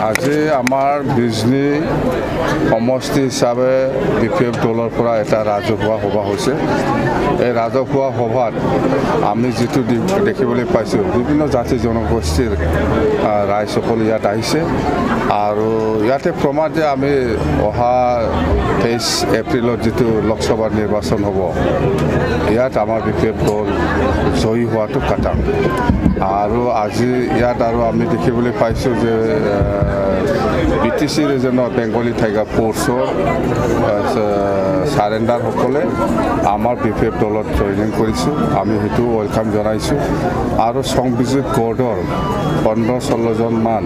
আজি আমাৰ বিজনী সমষ্টি হিচাপে বিপিএফ দলৰ পৰা এটা ৰাজহুৱা সভা হৈছে। এই ৰাজহুৱা সভাত আমি যিটো দেখিবলৈ পাইছোঁ, বিভিন্ন জাতি জনগোষ্ঠীৰ ৰাইজসকল ইয়াত আহিছে আৰু ইয়াতে প্ৰমাণ যে আমি অহা 23 এপ্ৰিলত যিটো লোকসভা নিৰ্বাচন হ'ব, ইয়াত আমাৰ বিপিএফ দল জয়ী হোৱাটো কাটাম। আৰু আজি ইয়াত আৰু আমি দেখিবলৈ পাইছোঁ যে BTC ৰিজনৰ বেংগলী টাইগাৰ ফ'ৰ্চৰ চাৰেণ্ডাৰসকলে আমাৰ বিপিএফ দলত জইনিং কৰিছোঁ। আমি সেইটো ৱেলকাম জনাইছোঁ। আৰু সংবিজিত গৰ্ডৰ 15-16জন মান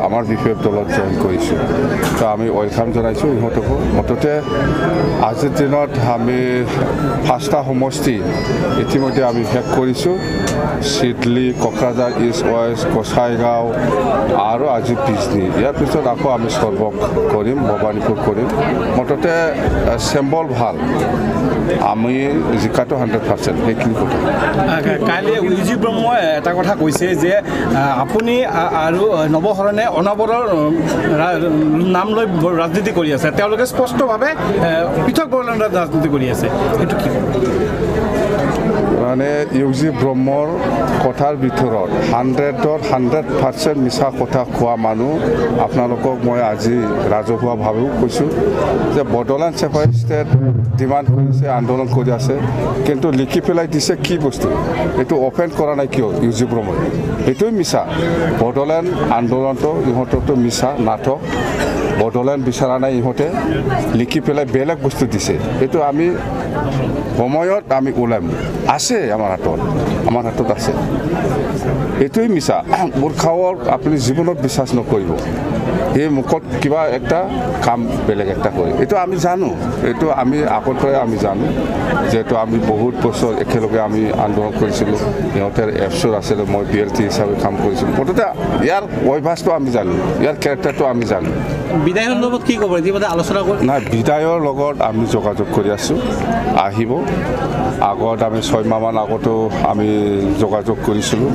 আমাৰ বিপিএফ দলত জইন কৰিছোঁ। তো আমি ৱেলকাম জনাইছোঁ ইহঁতকো। মুঠতে আজিৰ দিনত আমি 5টা সমষ্টি ইতিমধ্যে আমি শেষ কৰিছোঁ। চিডলি, কোকৰাঝাৰ ইষ্ট ৱেষ্ট, গোসাইগাঁও আৰু আজি বিজনী। ইয়াৰ পিছত আকৌ আমি সৰ্বক কৰিম, ভৱানীপুৰ কৰিম। মুঠতে চেম্বল ভাল, আমি জিকাটো 100%। সেইখিনি কথা। কাইলৈ ইউজি ব্ৰহ্মই এটা কথা কৈছে যে আপুনি আৰু নৱশৰণে অনাবৰৰ নাম লৈ ৰাজনীতি কৰি আছে। তেওঁলোকে স্পষ্টভাৱে পৃথক বৰ্ণৰ ৰাজনীতি কৰি আছে। এইটো কি মানে ইউজি ব্ৰহ্মৰ কথাৰ ভিতৰত 100% মিছা কথা কোৱা মানুহ আপোনালোকক মই আজি ৰাজহুৱাভাৱেও কৈছোঁ যে বডোলেণ্ড ছেপাৰেটিষ্টে ডিমাণ্ড কৰিছে, আন্দোলন কৰি আছে, কিন্তু লিখি পেলাই দিছে কি বস্তু, এইটো অপেন কৰা নাই কিয় ইউজি ব্ৰহ্মই? এইটোৱে মিছা। বডোলেণ্ড আন্দোলনটো ইহঁতৰতো মিছা নাটক। বডোলেণ্ড বিচৰা নাই, ইহঁতে লিখি পেলাই বেলেগ বস্তু দিছে। এইটো আমি সময়ত আমি ওলাম, আছে আমাৰ হাতত আছে। এইটোৱেই মিছা। মূৰ্খাওক আপুনি জীৱনত বিশ্বাস নকৰিব। এই মুখত কিবা একটা কাম বেলেগ একটা কৰে, এইটো আমি জানো। এইটো আমি আগৰ পৰাই আমি জানো, যিহেতু আমি বহুত বছৰ একেলগে আমি আন্দোলন কৰিছিলোঁ। সিহঁতৰ এফচৰ আছিলে, মই BLT হিচাপে কাম কৰিছিলোঁ। মুঠতে ইয়াৰ অভ্যাসটো আমি জানো, ইয়াৰ কেৰেক্টাৰটো আমি জানো। বিদায়ৰ লগত কি ক'ব ইতিমধ্যে আলোচনা কৰি? নাই, বিদায়ৰ লগত আমি যোগাযোগ কৰি আছোঁ, আহিব। আগত আমি 6 মাহমান আগতো আমি যোগাযোগ কৰিছিলোঁ।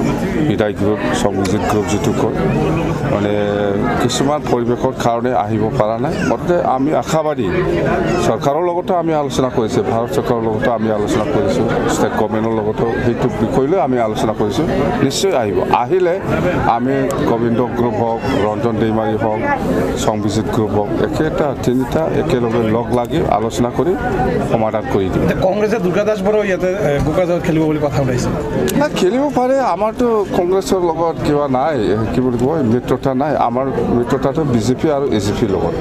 বিদায় গ্ৰুপ, সংবিজিত গ্ৰুপ যিটো কয়, মানে কিছুমান পৰিৱেশৰ কাৰণে আহিব পৰা নাই। মুঠতে আমি আশাবাদী। চৰকাৰৰ লগতো আমি আলোচনা কৰিছোঁ, ভাৰত চৰকাৰৰ লগতো আমি আলোচনা কৰিছোঁ, ষ্টেট গভৰ্ণমেণ্টৰ লগতো সেইটো বিষয় লৈ আমি আলোচনা কৰিছোঁ। নিশ্চয় আহিব। আহিলে আমি গোবিন্দ গ্ৰুপ হওক, ৰঞ্জন দৈমাৰী হওক, সংবিজিত গ্ৰুপ হওক, তিনিটা একেলগে লগ লাগি আলোচনা কৰি সমাধান কৰি দিম। কংগ্ৰেছে দুৰ্গা দাস বড়ো ইয়াতে কোকৰাঝাৰত খেলিব বুলি কথা ওলাইছে। নাই, খেলিব পাৰে। আমাৰতো কংগ্ৰেছৰ লগত কিবা নাই, কি বুলি কয়, মিত্ৰতা নাই। আমাৰ মিত্ৰতাটো BJP আৰু AGPৰ লগত।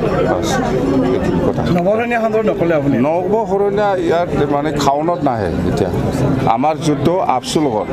কথা নৱশৰণীয়া সন্দৰ্ভত নক'লে আপুনি? নৱশৰণীয়া ইয়াত মানে খাউনত নাহে। এতিয়া আমাৰ যুদ্ধ আপচুৰ লগত।